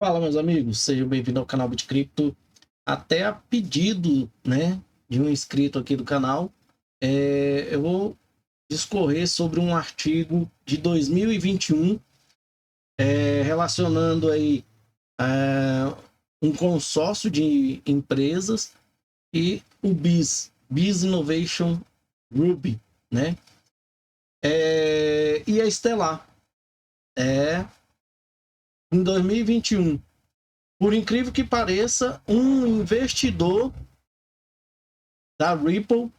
Fala, meus amigos, sejam bem-vindos ao canal BitCrypto. Até a pedido, né, de um inscrito aqui do canal, eu vou discorrer sobre um artigo de 2021, relacionando aí um consórcio de empresas e o BIS Innovation Group, né, e a Stellar. Em 2021, por incrível que pareça, um investidor da Ripple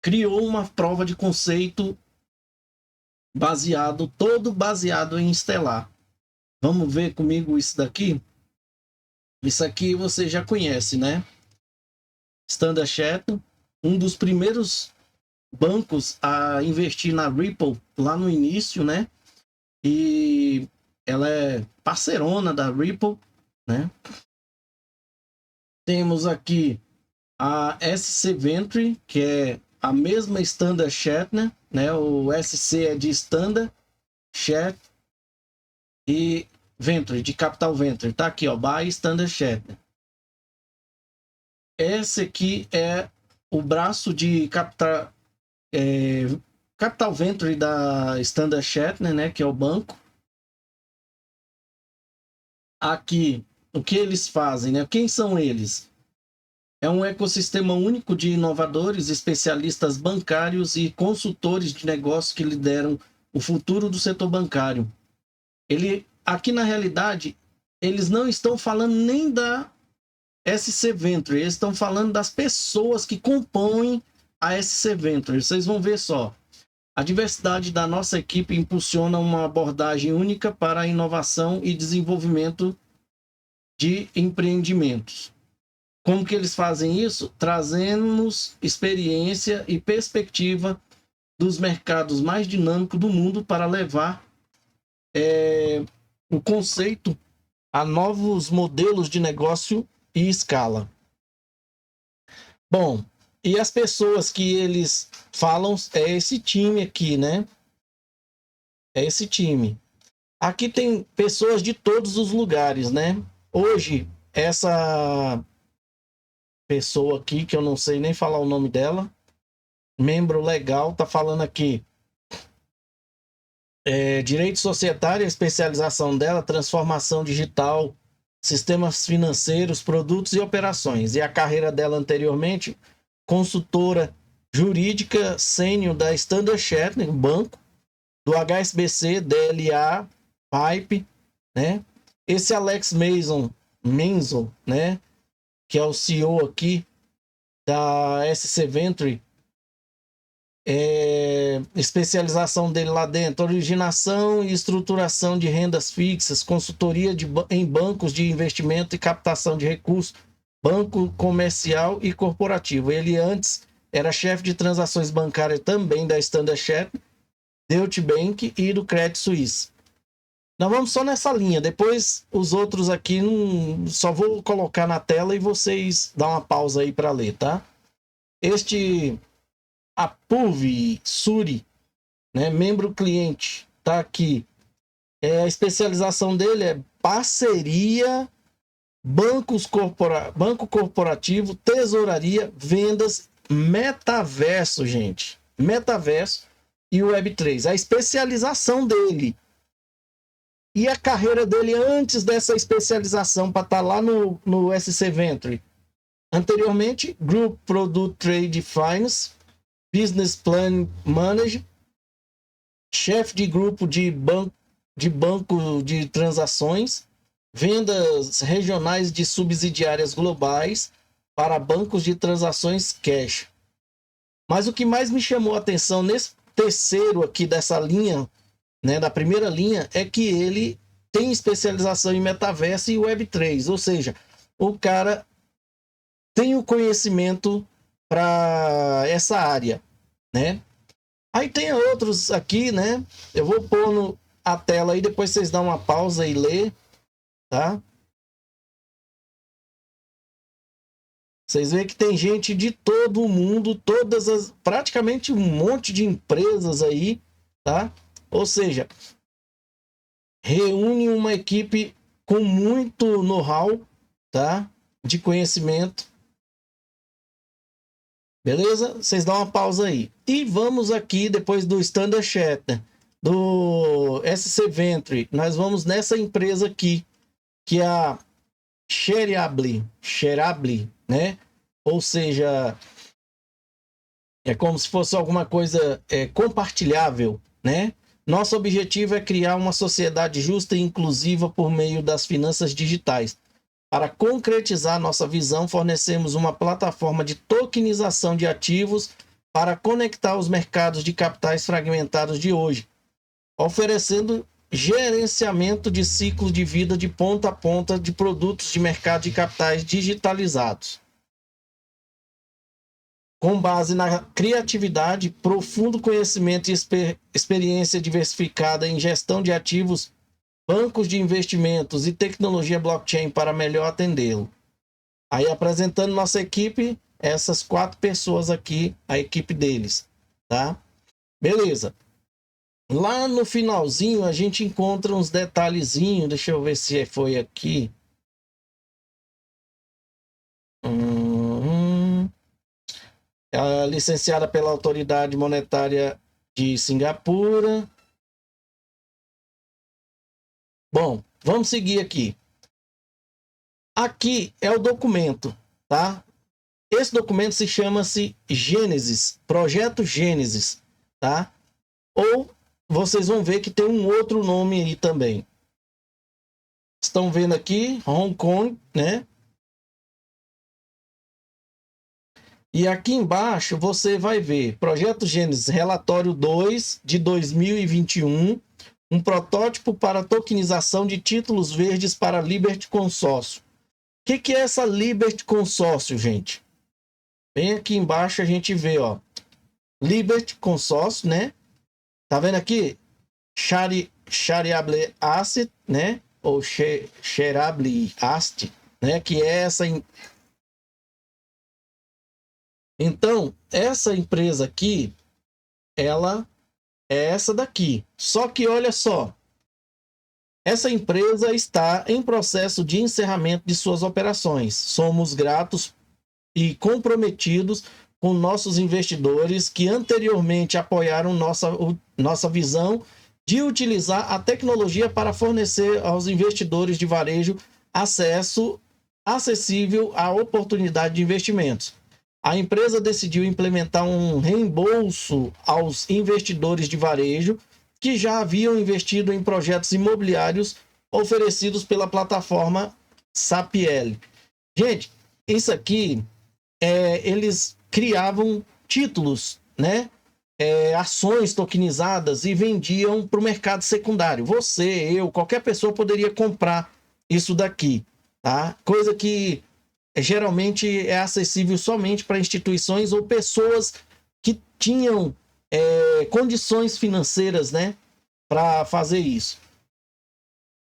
criou uma prova de conceito todo baseado em Stellar. Vamos ver comigo isso daqui? Isso aqui você já conhece, né? Standard Chartered, um dos primeiros bancos a investir na Ripple lá no início, né? E ela é parceirona da Ripple, né? Temos aqui a SC Venture, que é a mesma Standard Chartered, né? O SC é de Standard Chartered e Venture, de Capital Venture. Tá aqui, ó, by Standard Chartered. Esse aqui é o braço de Capital Venture da Standard Chartered, né? Que é o banco. Aqui, o que eles fazem, né? Quem são eles? É um ecossistema único de inovadores, especialistas bancários e consultores de negócios que lideram o futuro do setor bancário. Aqui, na realidade, eles não estão falando nem da SC Venture, eles estão falando das pessoas que compõem a SC Venture. Vocês vão ver só. A diversidade da nossa equipe impulsiona uma abordagem única para a inovação e desenvolvimento de empreendimentos. Como que eles fazem isso? Trazendo-nos experiência e perspectiva dos mercados mais dinâmicos do mundo para levar o conceito a novos modelos de negócio e escala. Bom, e as pessoas que eles falam é esse time aqui, né? É esse time. Aqui tem pessoas de todos os lugares, né? Hoje, essa pessoa aqui, que eu não sei nem falar o nome dela, membro legal, tá falando aqui. Direito societário, a especialização dela, transformação digital, sistemas financeiros, produtos e operações. E a carreira dela anteriormente, consultora jurídica sênior da Standard Chartered, banco, do HSBC, DLA, Pipe, né? Esse Alex Menzel, né? Que é o CEO aqui da SC Venture, especialização dele lá dentro, originação e estruturação de rendas fixas, consultoria em bancos de investimento e captação de recursos, banco comercial e corporativo. Ele antes era chefe de transações bancárias também da Standard Chartered, Deutsche Bank e do Credit Suisse. Nós vamos só nessa linha, depois os outros aqui só vou colocar na tela e vocês dão uma pausa aí para ler, tá? Este Apurvi Suri, né, membro cliente, tá aqui. A especialização dele é parceria, banco corporativo, tesouraria, vendas, metaverso, gente. Metaverso e Web3. A especialização dele. E a carreira dele antes dessa especialização para estar lá no SC Venture. Anteriormente, Group Product Trade Finance, Business Plan Manager, chefe de grupo de banco de transações, vendas regionais de subsidiárias globais para bancos de transações cash. Mas o que mais me chamou a atenção nesse terceiro aqui dessa linha, né, da primeira linha, é que ele tem especialização em metaverso e Web3, ou seja, o cara tem o conhecimento para essa área, né? Aí tem outros aqui, né? Eu vou pôr a tela aí, depois vocês dão uma pausa e lê, tá? Vocês veem que tem gente de todo o mundo, praticamente um monte de empresas aí, tá? Ou seja, reúne uma equipe com muito know-how, tá? De conhecimento. Beleza? Vocês dão uma pausa aí. E vamos aqui, depois do Standard Chartered, do SC Venture, nós vamos nessa empresa aqui, que é a Shareable, né? Ou seja, é como se fosse alguma coisa compartilhável, né? Nosso objetivo é criar uma sociedade justa e inclusiva por meio das finanças digitais. Para concretizar nossa visão, fornecemos uma plataforma de tokenização de ativos para conectar os mercados de capitais fragmentados de hoje, oferecendo gerenciamento de ciclo de vida de ponta a ponta de produtos de mercado de capitais digitalizados. Com base na criatividade, profundo conhecimento e experiência diversificada em gestão de ativos, bancos de investimentos e tecnologia blockchain para melhor atendê-lo. Aí apresentando nossa equipe, essas 4 pessoas aqui, a equipe deles, tá? Beleza. Lá no finalzinho a gente encontra uns detalhezinhos, deixa eu ver se foi aqui. Licenciada pela Autoridade Monetária de Singapura. Bom, vamos seguir aqui. Aqui é o documento, tá? Esse documento se chama-se Gênesis, Projeto Gênesis, tá? Ou vocês vão ver que tem um outro nome aí também. Estão vendo aqui, Hong Kong, né? E aqui embaixo você vai ver Projeto Gênesis, relatório 2 de 2021, um protótipo para tokenização de títulos verdes para Liberty Consórcio. O que é essa Liberty Consórcio, gente? Bem aqui embaixo a gente vê, ó, Liberty Consórcio, né? Tá vendo aqui? Shareable Asset, né? Ou Shareable Asset, né? Que é essa... Então, essa empresa aqui, ela é essa daqui. Só que olha só, essa empresa está em processo de encerramento de suas operações. Somos gratos e comprometidos com nossos investidores que anteriormente apoiaram nossa visão de utilizar a tecnologia para fornecer aos investidores de varejo acesso acessível à oportunidade de investimentos. A empresa decidiu implementar um reembolso aos investidores de varejo que já haviam investido em projetos imobiliários oferecidos pela plataforma Sapiel. Gente, isso aqui, eles criavam títulos, né? Ações tokenizadas e vendiam para o mercado secundário. Você, eu, qualquer pessoa poderia comprar isso daqui, tá? Coisa que geralmente é acessível somente para instituições ou pessoas que tinham condições financeiras, né, para fazer isso.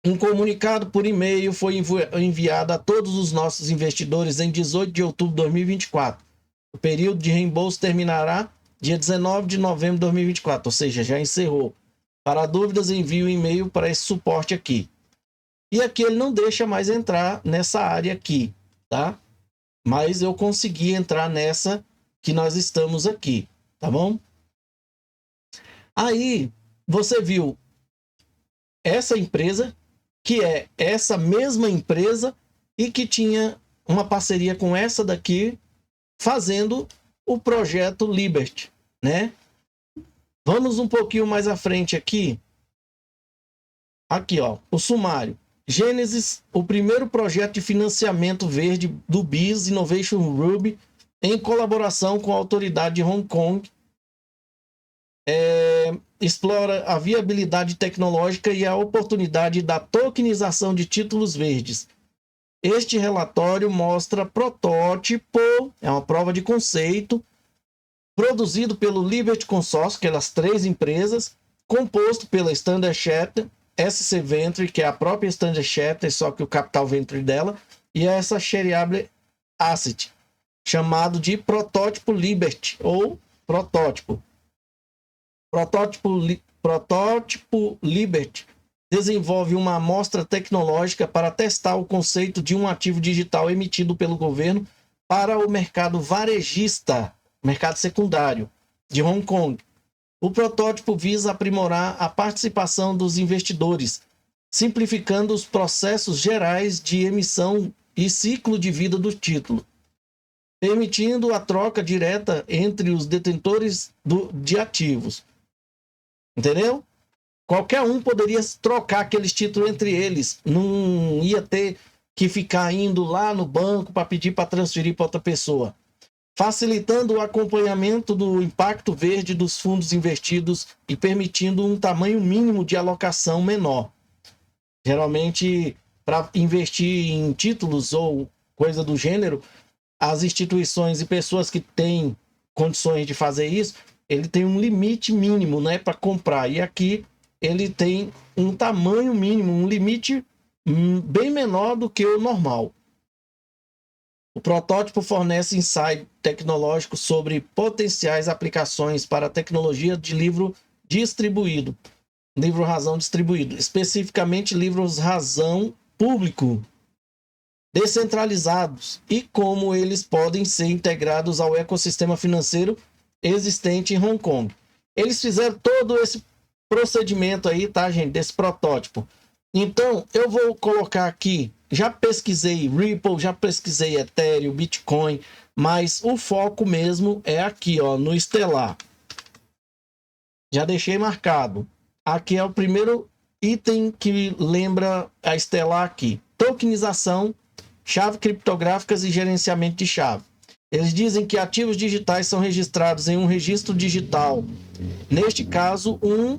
Um comunicado por e-mail foi enviado a todos os nossos investidores em 18 de outubro de 2024. O período de reembolso terminará dia 19 de novembro de 2024, ou seja, já encerrou. Para dúvidas, envie um e-mail para esse suporte aqui. E aqui ele não deixa mais entrar nessa área aqui, tá? Mas eu consegui entrar nessa que nós estamos aqui, tá bom? Aí, você viu essa empresa, que é essa mesma empresa e que tinha uma parceria com essa daqui, fazendo o projeto Liberty, né? Vamos um pouquinho mais à frente aqui. Aqui, ó, o sumário. Gênesis, o primeiro projeto de financiamento verde do BIS Innovation Ruby, em colaboração com a autoridade de Hong Kong, explora a viabilidade tecnológica e a oportunidade da tokenização de títulos verdes. Este relatório mostra protótipo, é uma prova de conceito, produzido pelo Liberty Consórcio, que é das 3 empresas, composto pela Standard Chartered, SC Venture, que é a própria Standard Chartered, só que o capital venture dela, e essa Shareable Asset, chamado de protótipo Liberty, ou protótipo. Protótipo Liberty desenvolve uma amostra tecnológica para testar o conceito de um ativo digital emitido pelo governo para o mercado varejista, mercado secundário, de Hong Kong. O protótipo visa aprimorar a participação dos investidores, simplificando os processos gerais de emissão e ciclo de vida do título, permitindo a troca direta entre os detentores de ativos. Entendeu? Qualquer um poderia trocar aqueles títulos entre eles. Não ia ter que ficar indo lá no banco para pedir para transferir para outra pessoa. Facilitando o acompanhamento do impacto verde dos fundos investidos e permitindo um tamanho mínimo de alocação menor. Geralmente, para investir em títulos ou coisa do gênero, as instituições e pessoas que têm condições de fazer isso, ele tem um limite mínimo, né, para comprar. E aqui ele tem um tamanho mínimo, um limite bem menor do que o normal. O protótipo fornece insight tecnológico sobre potenciais aplicações para a tecnologia de livro distribuído, livro-razão distribuído, especificamente livros-razão público, descentralizados, e como eles podem ser integrados ao ecossistema financeiro existente em Hong Kong. Eles fizeram todo esse procedimento aí, tá, gente, desse protótipo. Então, eu vou colocar aqui, já pesquisei Ripple, já pesquisei Ethereum, Bitcoin, mas o foco mesmo é aqui, ó, no Stellar. Já deixei marcado. Aqui é o primeiro item que lembra a Stellar aqui. Tokenização, chave criptográficas e gerenciamento de chave. Eles dizem que ativos digitais são registrados em um registro digital. Neste caso, um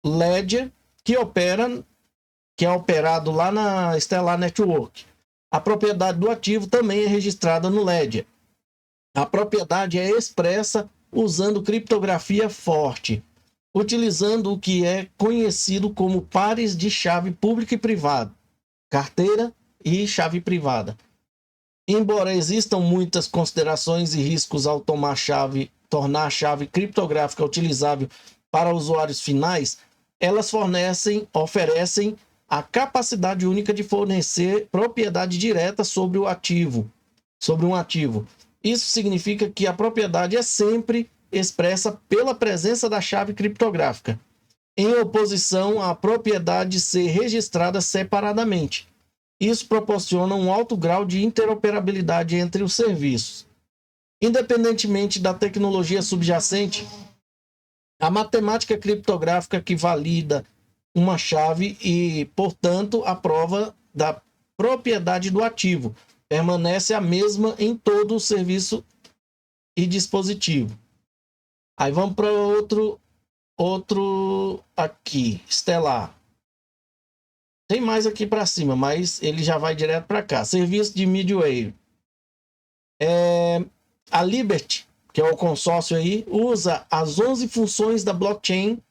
ledger que é operado lá na Stellar Network. A propriedade do ativo também é registrada no ledger. A propriedade é expressa usando criptografia forte, utilizando o que é conhecido como pares de chave pública e privada, carteira e chave privada. Embora existam muitas considerações e riscos ao tornar a chave criptográfica utilizável para usuários finais, elas oferecem a capacidade única de fornecer propriedade direta sobre um ativo. Isso significa que a propriedade é sempre expressa pela presença da chave criptográfica, em oposição à propriedade ser registrada separadamente. Isso proporciona um alto grau de interoperabilidade entre os serviços. Independentemente da tecnologia subjacente, a matemática criptográfica que valida uma chave e, portanto, a prova da propriedade do ativo permanece a mesma em todo o serviço e dispositivo. Aí vamos para outro aqui, Stellar. Tem mais aqui para cima, mas ele já vai direto para cá. Serviço de middleware. A Liberty, que é o consórcio aí, usa as 11 funções da blockchain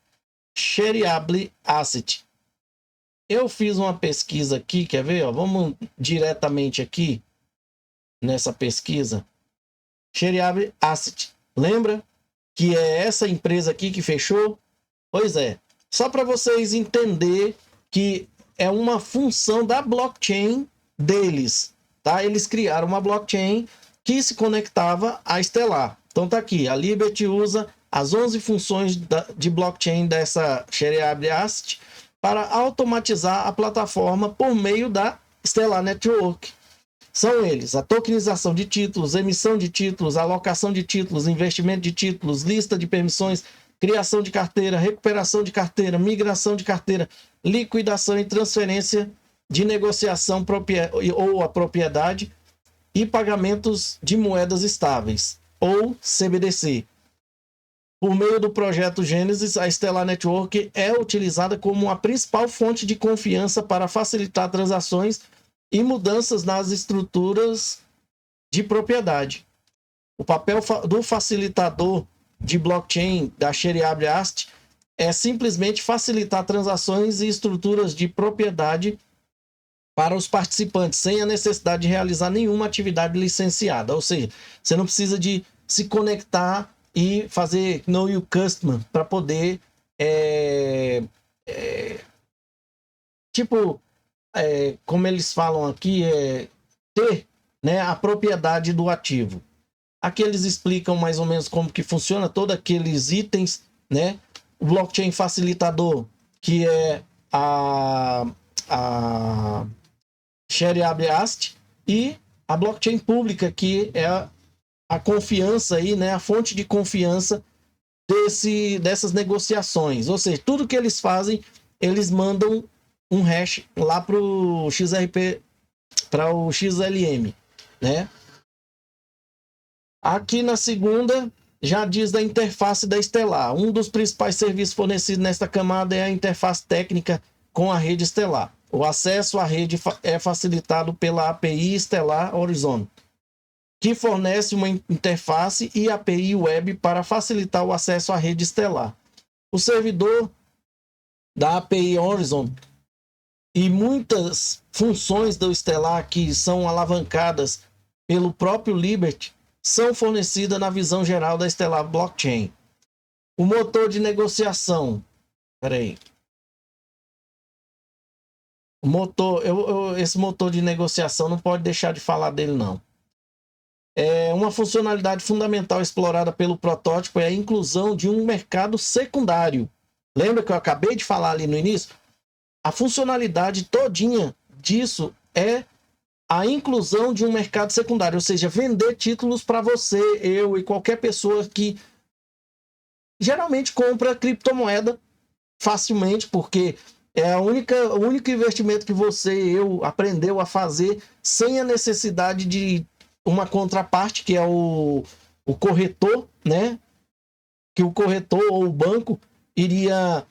Shareable Asset. Eu fiz uma pesquisa aqui, quer ver? Ó, vamos diretamente aqui nessa pesquisa. Shareable Asset. Lembra que é essa empresa aqui que fechou? Pois é. Só para vocês entenderem que é uma função da blockchain deles, tá? Eles criaram uma blockchain que se conectava à Stellar. Então tá aqui, a Liberty usa as 11 funções de blockchain dessa Shareable Asset para automatizar a plataforma por meio da Stellar Network. São eles: a tokenização de títulos, emissão de títulos, alocação de títulos, investimento de títulos, lista de permissões, criação de carteira, recuperação de carteira, migração de carteira, liquidação e transferência de negociação ou a propriedade e pagamentos de moedas estáveis, ou CBDC. Por meio do projeto Gênesis, a Stellar Network é utilizada como a principal fonte de confiança para facilitar transações e mudanças nas estruturas de propriedade. O papel do facilitador de blockchain da Shareable Asset é simplesmente facilitar transações e estruturas de propriedade para os participantes, sem a necessidade de realizar nenhuma atividade licenciada. Ou seja, você não precisa de se conectar e fazer Know Your Customer para poder tipo, como eles falam aqui, ter, né, a propriedade do ativo. Aqui eles explicam mais ou menos como que funciona todos aqueles itens, né? O blockchain facilitador, que é a Shareable Ast, e a blockchain pública, que é a confiança aí, né? A fonte de confiança dessas negociações. Ou seja, tudo que eles fazem, eles mandam um hash lá para o XRP, para o XLM, né? Aqui na segunda, já diz da interface da Stellar. Um dos principais serviços fornecidos nesta camada é a interface técnica com a rede Stellar. O acesso à rede é facilitado pela API Stellar Horizon, que fornece uma interface e API web para facilitar o acesso à rede Stellar. O servidor da API Horizon e muitas funções do Stellar que são alavancadas pelo próprio Liberty são fornecidas na visão geral da Stellar Blockchain. O motor de negociação. Peraí. O motor, esse motor de negociação não pode deixar de falar dele, não. Uma funcionalidade fundamental explorada pelo protótipo é a inclusão de um mercado secundário. Lembra que eu acabei de falar ali no início? A funcionalidade todinha disso é a inclusão de um mercado secundário, ou seja, vender títulos para você, eu e qualquer pessoa que geralmente compra criptomoeda facilmente, porque é o único investimento que você e eu aprendeu a fazer sem a necessidade de uma contraparte, que é o corretor, né? Que o corretor ou o banco iria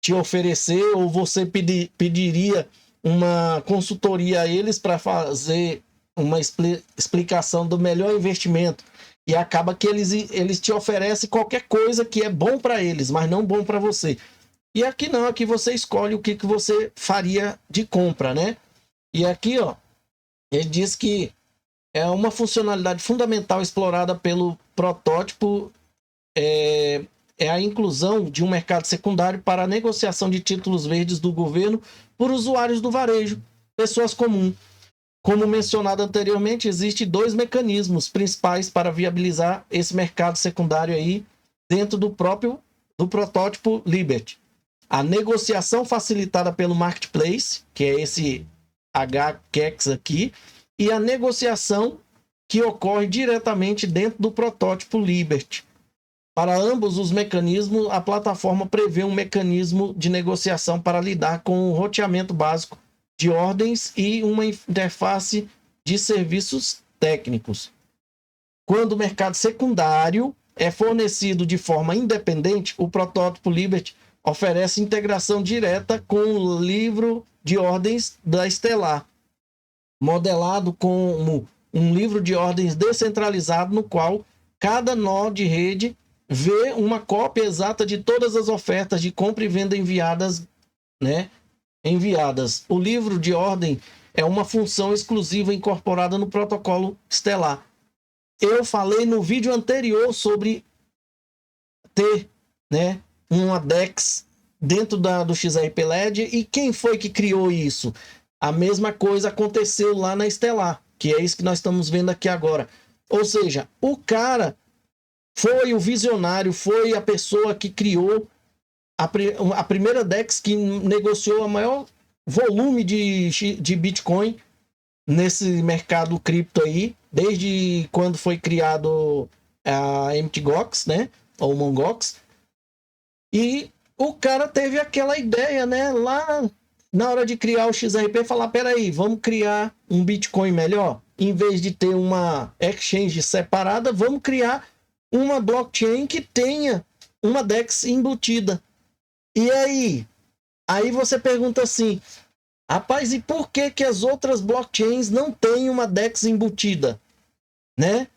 te oferecer, ou você pediria uma consultoria a eles para fazer uma explicação do melhor investimento. E acaba que eles te oferecem qualquer coisa que é bom para eles, mas não bom para você. E aqui não, aqui você escolhe o que você faria de compra, né? E aqui, ó, ele diz que é uma funcionalidade fundamental explorada pelo protótipo, é a inclusão de um mercado secundário para a negociação de títulos verdes do governo por usuários do varejo, pessoas comuns. Como mencionado anteriormente, existem dois mecanismos principais para viabilizar esse mercado secundário aí dentro do protótipo Liberty. A negociação facilitada pelo Marketplace, que é esse HKEX aqui, e a negociação que ocorre diretamente dentro do protótipo Liberty. Para ambos os mecanismos, a plataforma prevê um mecanismo de negociação para lidar com o roteamento básico de ordens e uma interface de serviços técnicos. Quando o mercado secundário é fornecido de forma independente, o protótipo Liberty oferece integração direta com o livro de ordens da Stellar, modelado como um livro de ordens descentralizado no qual cada nó de rede vê uma cópia exata de todas as ofertas de compra e venda enviadas, né? O livro de ordem é uma função exclusiva incorporada no protocolo Stellar. Eu falei no vídeo anterior sobre ter, né, uma DEX dentro do XRP Ledger, e quem foi que criou isso? A mesma coisa aconteceu lá na Stellar, que é isso que nós estamos vendo aqui agora. Ou seja, o cara foi o visionário, foi a pessoa que criou a primeira DEX que negociou o maior volume de Bitcoin nesse mercado cripto aí, desde quando foi criado a MTGOX, né? Ou Mongox. E o cara teve aquela ideia, né? Lá na hora de criar o XRP, falar, peraí, vamos criar um Bitcoin melhor? Em vez de ter uma exchange separada, vamos criar uma blockchain que tenha uma DEX embutida. E aí? Aí você pergunta assim, rapaz, e por que as outras blockchains não têm uma DEX embutida? Né?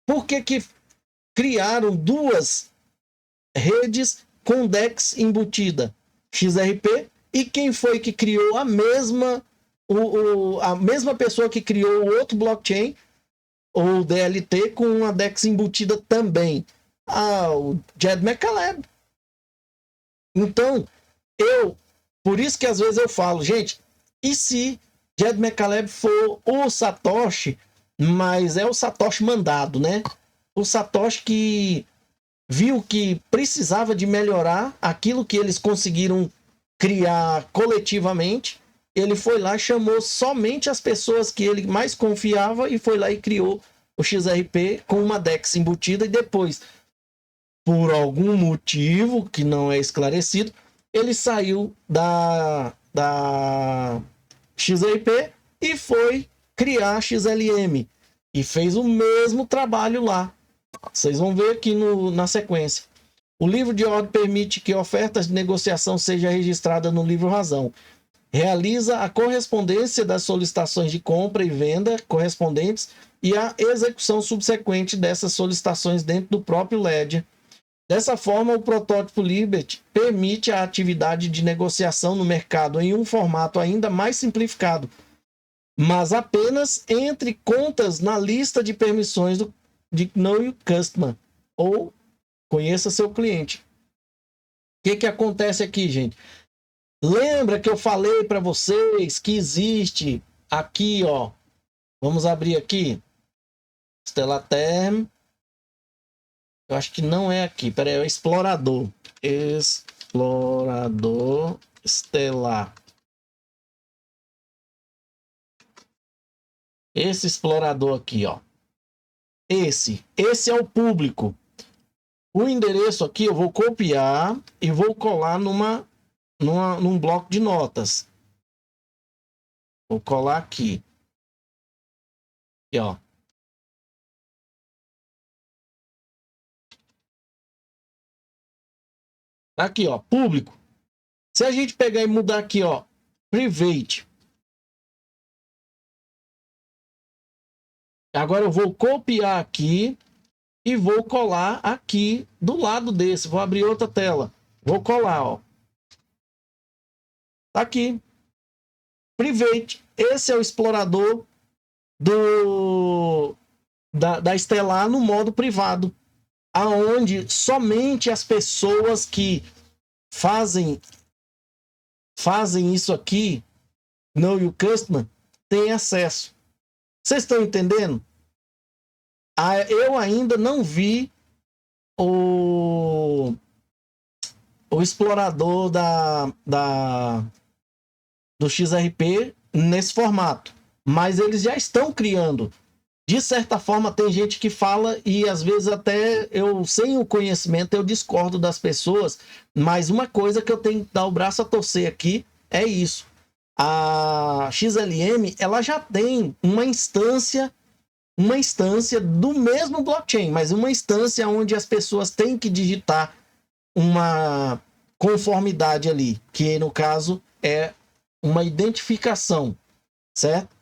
Por que criaram duas redes com DEX embutida? XRP, e quem foi que criou a mesma pessoa que criou o outro blockchain, ou DLT, com uma DEX embutida também? O Jed McCaleb. Então, eu Por isso que às vezes eu falo, gente, e se Jed McCaleb for o Satoshi, mas é o Satoshi mandado, né? O Satoshi que viu que precisava de melhorar aquilo que eles conseguiram criar coletivamente. Ele foi lá, chamou somente as pessoas que ele mais confiava e foi lá e criou o XRP com uma DEX embutida. E depois, por algum motivo que não é esclarecido, ele saiu da XRP e foi criar a XLM e fez o mesmo trabalho lá. Vocês vão ver aqui na sequência. O livro de ordem permite que ofertas de negociação seja registrada no livro razão. Realiza a correspondência das solicitações de compra e venda correspondentes e a execução subsequente dessas solicitações dentro do próprio Ledger. Dessa forma, o protótipo Liberty permite a atividade de negociação no mercado em um formato ainda mais simplificado, mas apenas entre contas na lista de permissões de Know Your Customer, ou conheça seu cliente. O que acontece aqui, gente? Lembra que eu falei para vocês que existe aqui, ó. Vamos abrir aqui. Stellar Term. Eu acho que não é aqui. Pera aí, é o explorador. Explorador Stellar. Esse explorador aqui, ó. Esse é o público. O endereço aqui eu vou copiar e vou colar num bloco de notas. Vou colar aqui. Aqui, ó. Aqui, ó, público. Se a gente pegar e mudar aqui, ó, private. Agora eu vou copiar aqui e vou colar aqui do lado desse. Vou abrir outra tela. Vou colar, ó. Tá aqui. Private. Esse é o explorador da Stellar no modo privado, aonde somente as pessoas que fazem isso aqui, Know Your Customer, têm acesso. Vocês estão entendendo? Eu ainda não vi o explorador do XRP nesse formato, mas eles já estão criando. De certa forma, tem gente que fala e às vezes até eu, sem o conhecimento, eu discordo das pessoas, mas uma coisa que eu tenho que dar o braço a torcer aqui é isso. A XLM, ela já tem uma instância do mesmo blockchain, mas uma instância onde as pessoas têm que digitar uma conformidade ali, que no caso é uma identificação, certo?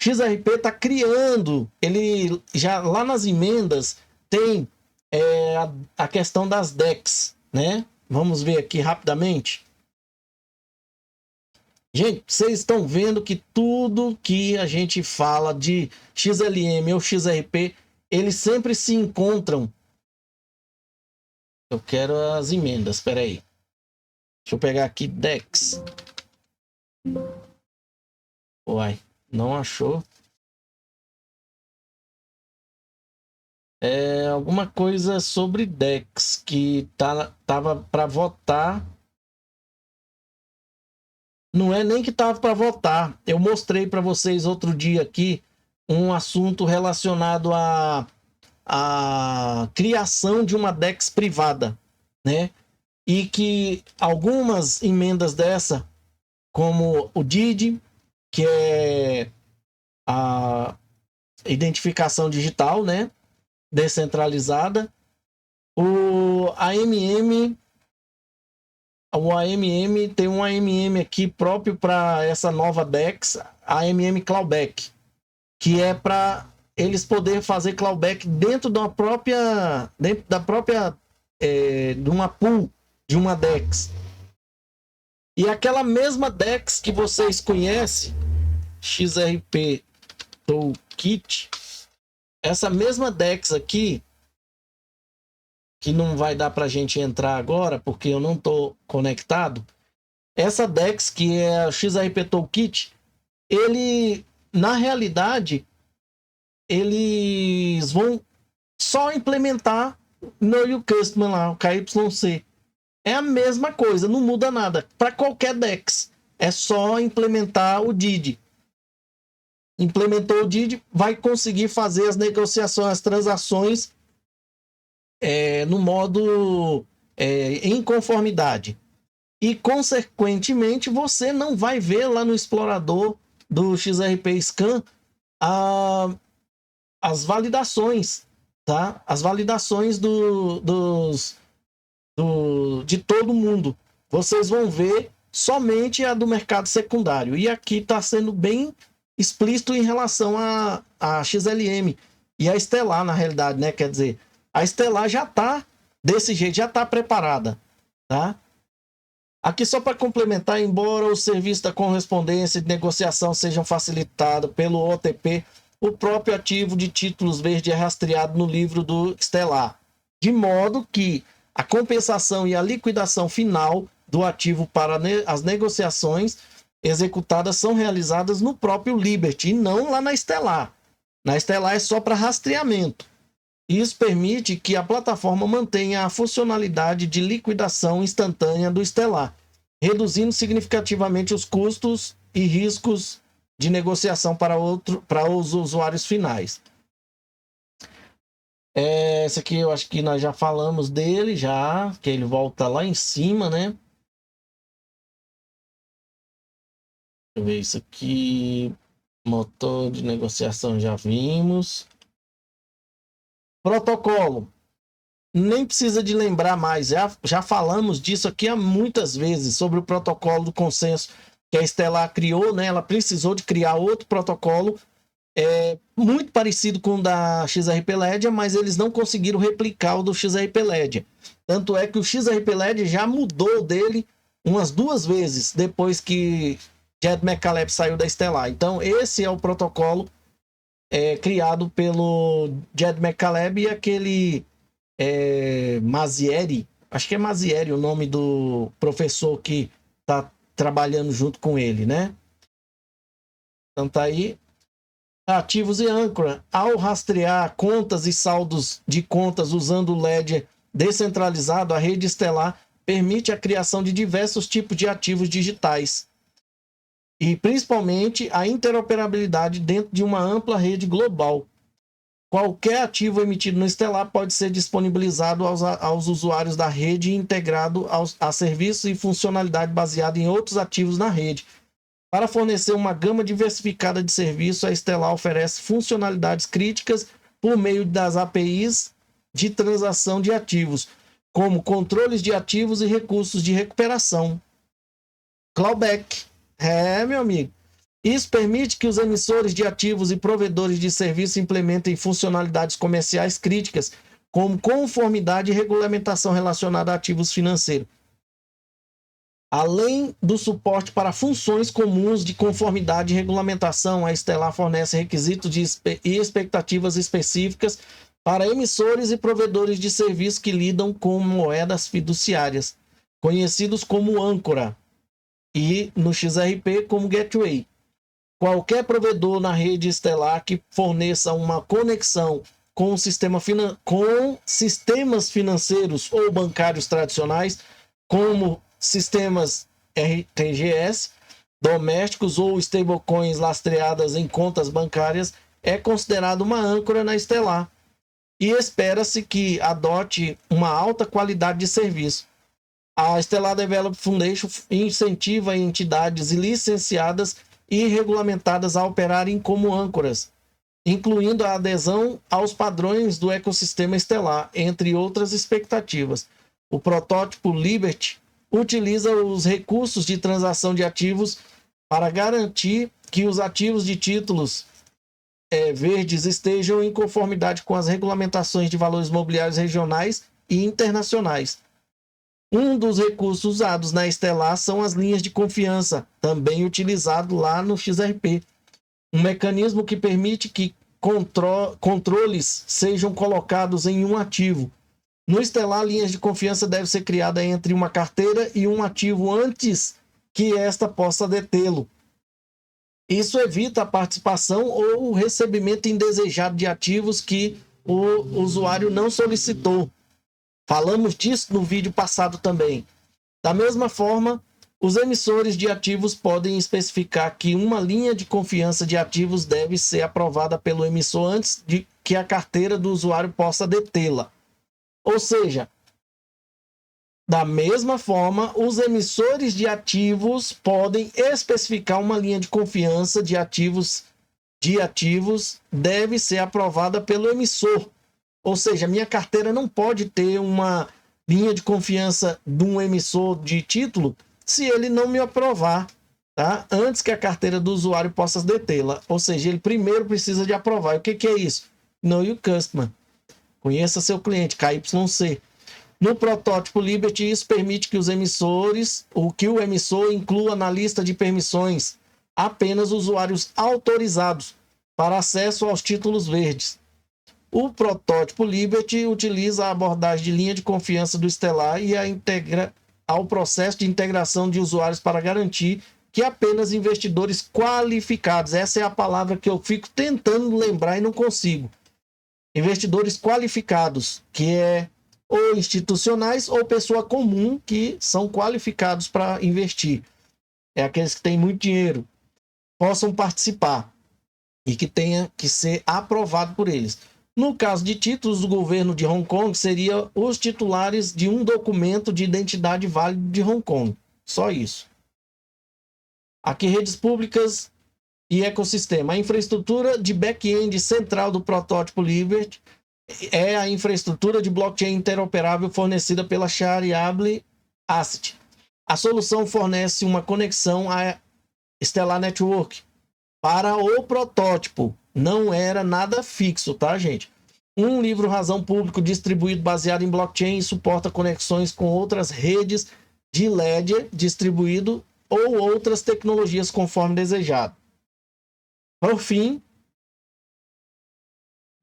XRP está criando, ele já lá nas emendas tem a questão das DEX, né? Vamos ver aqui rapidamente. Gente, vocês estão vendo que tudo que a gente fala de XLM ou XRP, eles sempre se encontram. Eu quero as emendas, espera aí. Deixa eu pegar aqui DEX. Uai, não achou? Alguma coisa sobre DEX que tava para votar. Não é nem que tava para votar. Eu mostrei para vocês outro dia aqui um assunto relacionado à criação de uma DEX privada, né? E que algumas emendas dessa, como o DID, que é a identificação digital, né? Descentralizada, o AMM tem um AMM aqui próprio para essa nova DEX, AMM Clawback, que é para eles poderem fazer clawback dentro da própria de uma pool de uma DEX. E aquela mesma DEX que vocês conhecem, XRP Toolkit, essa mesma DEX aqui, que não vai dar para a gente entrar agora, porque eu não estou conectado, Essa DEX, que é o XRP Toolkit, ele, na realidade, eles vão só implementar Know Your Customer lá, o KYC. É a mesma coisa, não muda nada. Para qualquer DEX, é só implementar o DID. Implementou o DID, vai conseguir fazer as negociações, as transações no modo em conformidade. E, consequentemente, você não vai ver lá no explorador do XRP Scan as validações, tá? As validações de todo mundo. Vocês vão ver somente a do mercado secundário. E aqui está sendo bem explícito em relação a XLM e a Stellar, na realidade, né? Quer dizer, a Stellar já está desse jeito, já está preparada, tá? Aqui só para complementar, embora o serviço da correspondência e de negociação sejam facilitados pelo OTP, o próprio ativo de títulos verde é rastreado no livro do Stellar, de modo que a compensação e a liquidação final do ativo para as negociações executadas são realizadas no próprio Liberty e não lá na Stellar. Na Stellar é só para rastreamento. Isso permite que a plataforma mantenha a funcionalidade de liquidação instantânea do Stellar, reduzindo significativamente os custos e riscos de negociação para os usuários finais. Esse aqui eu acho que nós já falamos dele, já, que ele volta lá em cima, né? Deixa eu ver isso aqui. Motor de negociação já vimos. Protocolo. Nem precisa de lembrar mais. Já falamos disso aqui há muitas vezes, sobre o protocolo do consenso que a Stellar criou, né? Ela precisou de criar outro protocolo muito parecido com o da XRP Ledger, mas eles não conseguiram replicar o do XRP Ledger. Tanto é que o XRP Ledger já mudou dele umas 2 vezes depois que Jed McCaleb saiu da Stellar. Então, esse é o protocolo criado pelo Jed McCaleb e aquele Mazieri, acho que é Mazieri o nome do professor que está trabalhando junto com ele, né? Então tá aí. Ativos e âncora. Ao rastrear contas e saldos de contas usando o Ledger descentralizado, a rede Stellar permite a criação de diversos tipos de ativos digitais e principalmente a interoperabilidade dentro de uma ampla rede global. Qualquer ativo emitido no Stellar pode ser disponibilizado aos usuários da rede e integrado a serviços e funcionalidade baseada em outros ativos na rede. Para fornecer uma gama diversificada de serviços, a Stellar oferece funcionalidades críticas por meio das APIs de transação de ativos, como controles de ativos e recursos de recuperação. Clawback. Meu amigo. Isso permite que os emissores de ativos e provedores de serviços implementem funcionalidades comerciais críticas, como conformidade e regulamentação relacionada a ativos financeiros. Além do suporte para funções comuns de conformidade e regulamentação, a Stellar fornece requisitos e expectativas específicas para emissores e provedores de serviços que lidam com moedas fiduciárias, conhecidos como âncora, e no XRP como gateway. Qualquer provedor na rede Stellar que forneça uma conexão com sistemas financeiros ou bancários tradicionais, como sistemas RTGS, domésticos ou stablecoins lastreadas em contas bancárias, é considerado uma âncora na Stellar e espera-se que adote uma alta qualidade de serviço. A Stellar Development Foundation incentiva entidades licenciadas e regulamentadas a operarem como âncoras, incluindo a adesão aos padrões do ecossistema Stellar, entre outras expectativas. O protótipo Liberty utiliza os recursos de transação de ativos para garantir que os ativos de títulos verdes estejam em conformidade com as regulamentações de valores mobiliários regionais e internacionais. Um dos recursos usados na Stellar são as linhas de confiança, também utilizado lá no XRP. Um mecanismo que permite que controles sejam colocados em um ativo. No Stellar, linhas de confiança devem ser criadas entre uma carteira e um ativo antes que esta possa detê-lo. Isso evita a participação ou o recebimento indesejado de ativos que o usuário não solicitou. Falamos disso no vídeo passado também. Da mesma forma, os emissores de ativos podem especificar que uma linha de confiança de ativos deve ser aprovada pelo emissor antes de que a carteira do usuário possa detê-la. Ou seja, da mesma forma, os emissores de ativos podem especificar uma linha de confiança de ativos deve ser aprovada pelo emissor. Ou seja, minha carteira não pode ter uma linha de confiança de um emissor de título se ele não me aprovar, tá? Antes que a carteira do usuário possa detê-la. Ou seja, ele primeiro precisa de aprovar. E o que é isso? Know your customer. Conheça seu cliente, KYC. No protótipo Liberty, isso permite que o emissor inclua na lista de permissões apenas usuários autorizados para acesso aos títulos verdes. O protótipo Liberty utiliza a abordagem de linha de confiança do Stellar e integra ao processo de integração de usuários para garantir que apenas investidores qualificados, essa é a palavra que eu fico tentando lembrar e não consigo. Investidores qualificados, que é ou institucionais ou pessoa comum que são qualificados para investir. É aqueles que têm muito dinheiro, possam participar e que tenha que ser aprovado por eles. No caso de títulos do governo de Hong Kong, seriam os titulares de um documento de identidade válido de Hong Kong. Só isso. Aqui, redes públicas e ecossistema. A infraestrutura de back-end central do protótipo Liberty é a infraestrutura de blockchain interoperável fornecida pela Shariable Asset. A solução fornece uma conexão à Stellar Network para o protótipo. Não era nada fixo, tá, gente? Um livro-razão público distribuído baseado em blockchain e suporta conexões com outras redes de ledger distribuído ou outras tecnologias conforme desejado. Por fim,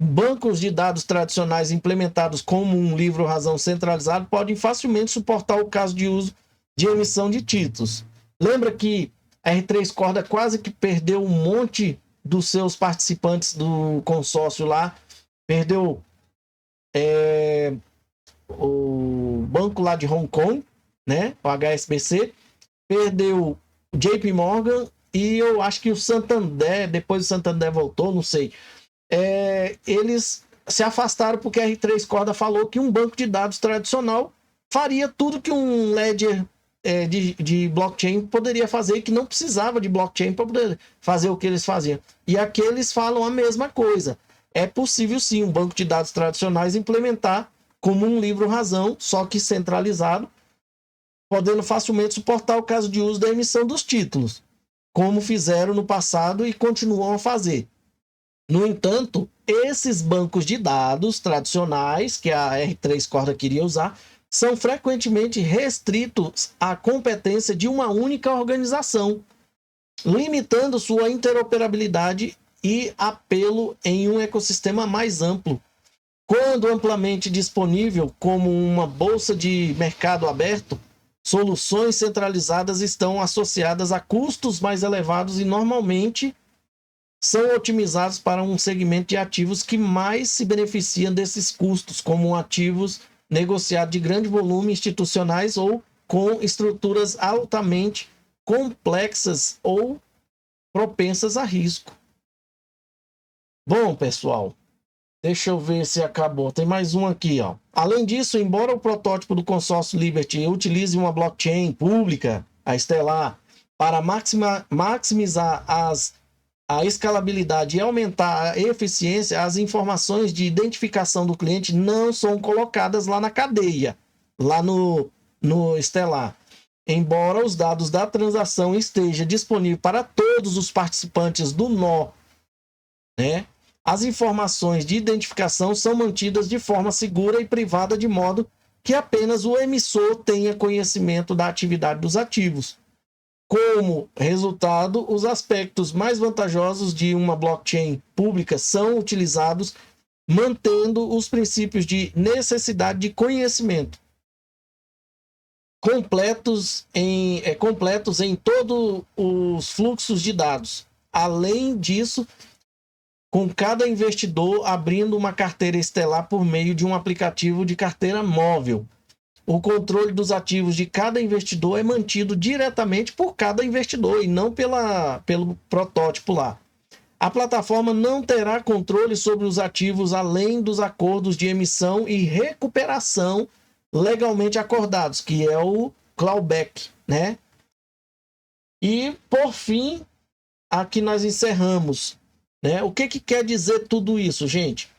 bancos de dados tradicionais implementados como um livro-razão centralizado podem facilmente suportar o caso de uso de emissão de títulos. Lembra que a R3 Corda quase que perdeu um monte dos seus participantes do consórcio lá, perdeu o banco lá de Hong Kong, né, o HSBC, perdeu o JP Morgan e eu acho que o Santander, depois o Santander voltou, não sei. Eles se afastaram porque a R3 Corda falou que um banco de dados tradicional faria tudo que um ledger de blockchain poderia fazer e que não precisava de blockchain para poder fazer o que eles faziam. E aqui eles falam a mesma coisa. É possível sim um banco de dados tradicionais implementar como um livro-razão, só que centralizado, podendo facilmente suportar o caso de uso da emissão dos títulos, como fizeram no passado e continuam a fazer. No entanto, esses bancos de dados tradicionais que a R3 Corda queria usar são frequentemente restritos à competência de uma única organização, limitando sua interoperabilidade e apelo em um ecossistema mais amplo. Quando amplamente disponível como uma bolsa de mercado aberto, soluções centralizadas estão associadas a custos mais elevados e normalmente são otimizados para um segmento de ativos que mais se beneficiam desses custos, como ativos negociados de grande volume institucionais ou com estruturas altamente complexas ou propensas a risco. Bom, pessoal, deixa eu ver se acabou. Tem mais um aqui, ó. Além disso, embora o protótipo do consórcio Liberty utilize uma blockchain pública, a Stellar, para maximizar a escalabilidade e aumentar a eficiência, as informações de identificação do cliente não são colocadas lá na cadeia, lá no Stellar. Embora os dados da transação estejam disponíveis para todos os participantes do nó, né? As informações de identificação são mantidas de forma segura e privada, de modo que apenas o emissor tenha conhecimento da atividade dos ativos. Como resultado, os aspectos mais vantajosos de uma blockchain pública são utilizados, mantendo os princípios de necessidade de conhecimento. completos em todos os fluxos de dados. Além disso, com cada investidor abrindo uma carteira estelar por meio de um aplicativo de carteira móvel. O controle dos ativos de cada investidor é mantido diretamente por cada investidor e não pelo protótipo lá. A plataforma não terá controle sobre os ativos além dos acordos de emissão e recuperação legalmente acordados, que é o clawback, né? E, por fim, aqui nós encerramos, né? O que quer dizer tudo isso, gente?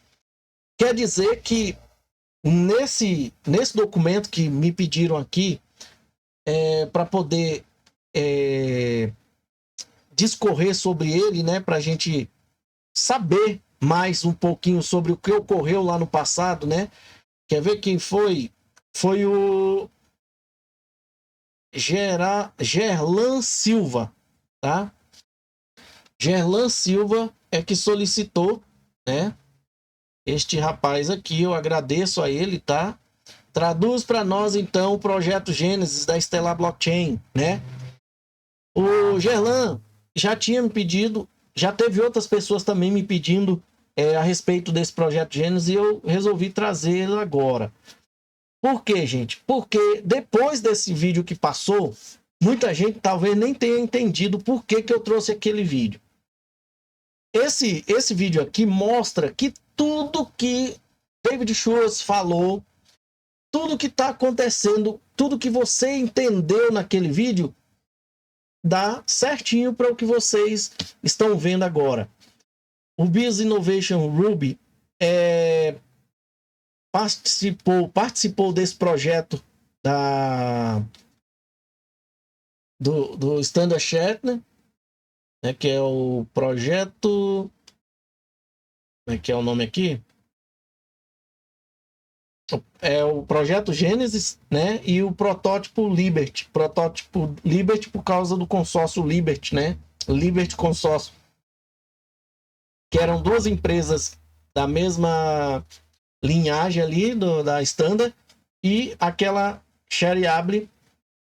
Quer dizer que nesse documento que me pediram aqui, para poder discorrer sobre ele, né? Para a gente saber mais um pouquinho sobre o que ocorreu lá no passado, né? Quer ver quem foi? Foi o Gerlan Silva, tá? Gerlan Silva é que solicitou, né? Este rapaz aqui, eu agradeço a ele, tá? Traduz para nós, então, o projeto Gênesis da Stellar Blockchain, né? O Gerlan já tinha me pedido, já teve outras pessoas também me pedindo a respeito desse projeto Gênesis e eu resolvi trazê-lo agora. Por quê, gente? Porque depois desse vídeo que passou, muita gente talvez nem tenha entendido por que eu trouxe aquele vídeo. Esse vídeo aqui mostra que tudo que David Schwartz falou, tudo que está acontecendo, tudo que você entendeu naquele vídeo, dá certinho para o que vocês estão vendo agora. O Biz Innovation Ruby participou desse projeto do Standard Chartered, né, que é o projeto... Como é que é o nome aqui? É o projeto Gênesis, né? E o protótipo Liberty. Protótipo Liberty por causa do consórcio Liberty, né? Liberty Consórcio. Que eram duas empresas da mesma linhagem ali, da Standard, e aquela Shariable,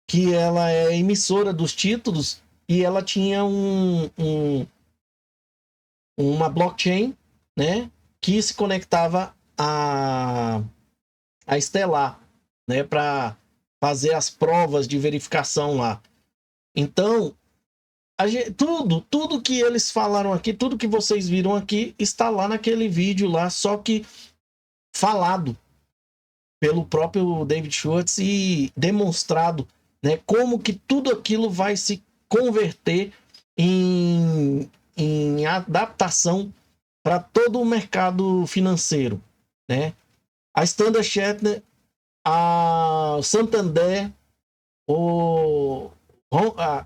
que ela é emissora dos títulos, e ela tinha uma blockchain, né? Que se conectava a Stellar, né, para fazer as provas de verificação lá. Então, tudo que eles falaram aqui, tudo que vocês viram aqui, está lá naquele vídeo lá, só que falado pelo próprio David Schwartz e demonstrado, né, como que tudo aquilo vai se converter em adaptação para todo o mercado financeiro, né? A Standard Chartered, a Santander, a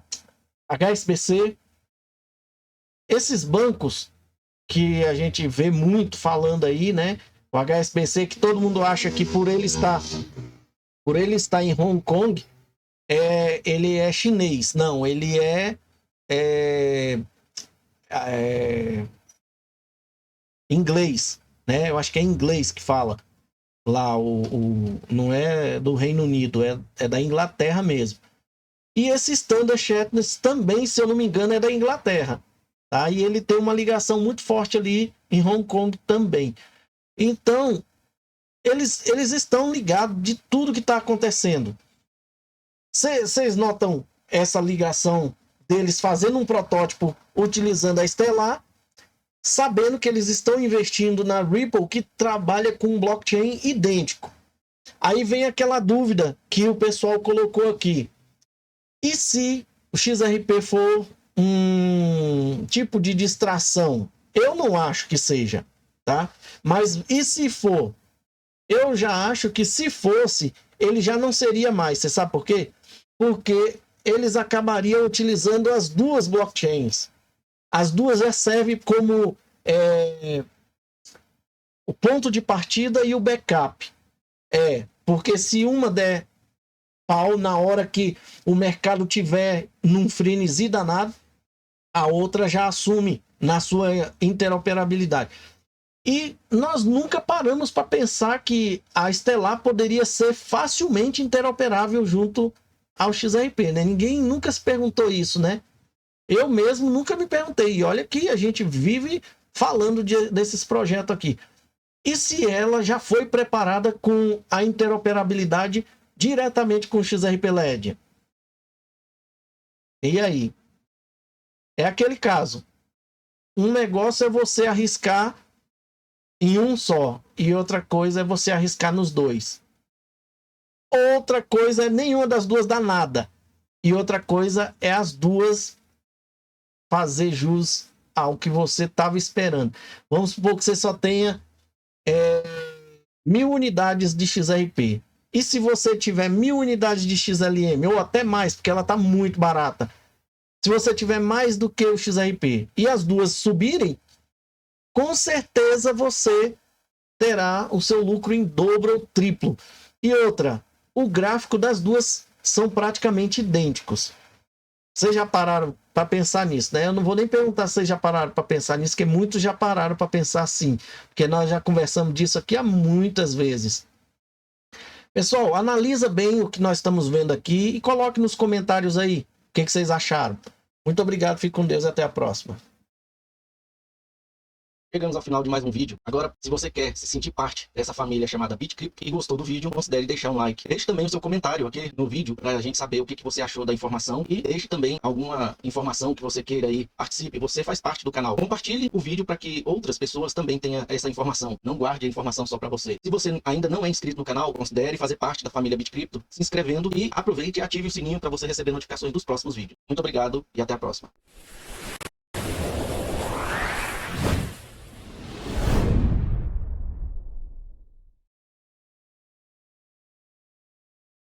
HSBC, esses bancos que a gente vê muito falando aí, né? O HSBC, que todo mundo acha que por ele estar em Hong Kong, ele é chinês. Não, ele é inglês, né? Eu acho que é inglês que fala. Lá, não é do Reino Unido, é da Inglaterra mesmo. E esse Standard Chartered também, se eu não me engano, é da Inglaterra. Tá? E ele tem uma ligação muito forte ali em Hong Kong também. Então, eles estão ligados de tudo que está acontecendo. Vocês notam essa ligação deles fazendo um protótipo utilizando a Stellar, sabendo que eles estão investindo na Ripple, que trabalha com um blockchain idêntico. Aí vem aquela dúvida que o pessoal colocou aqui. E se o XRP for um tipo de distração? Eu não acho que seja, tá? Mas e se for? Eu já acho que se fosse, ele já não seria mais. Você sabe por quê? Porque eles acabariam utilizando as duas blockchains. As duas já servem como o ponto de partida e o backup. Porque se uma der pau na hora que o mercado tiver num frenesi danado, a outra já assume na sua interoperabilidade. E nós nunca paramos para pensar que a Stellar poderia ser facilmente interoperável junto ao XRP, né? Ninguém nunca se perguntou isso, né? Eu mesmo nunca me perguntei. E olha que a gente vive falando desses projetos aqui. E se ela já foi preparada com a interoperabilidade diretamente com o XRP LED? E aí? É aquele caso. Um negócio é você arriscar em um só, e outra coisa é você arriscar nos dois. Outra coisa é nenhuma das duas dar nada. E outra coisa é as duas fazer jus ao que você estava esperando. Vamos supor que você só tenha 1.000 unidades de XRP. E se você tiver 1.000 unidades de XLM, ou até mais, porque ela está muito barata. Se você tiver mais do que o XRP e as duas subirem, com certeza você terá o seu lucro em dobro ou triplo. E outra, o gráfico das duas são praticamente idênticos. Vocês já pararam para pensar nisso, né? Eu não vou nem perguntar se vocês já pararam para pensar nisso, porque muitos já pararam para pensar assim, porque nós já conversamos disso aqui há muitas vezes. Pessoal, analisa bem o que nós estamos vendo aqui e coloque nos comentários aí o que vocês acharam. Muito obrigado, fique com Deus e até a próxima. Chegamos ao final de mais um vídeo. Agora, se você quer se sentir parte dessa família chamada BitCrypto e gostou do vídeo, considere deixar um like. Deixe também o seu comentário aqui no vídeo para a gente saber o que você achou da informação e deixe também alguma informação que você queira aí. Participe, você faz parte do canal. Compartilhe o vídeo para que outras pessoas também tenham essa informação. Não guarde a informação só para você. Se você ainda não é inscrito no canal, considere fazer parte da família BitCrypto, se inscrevendo e aproveite e ative o sininho para você receber notificações dos próximos vídeos. Muito obrigado e até a próxima.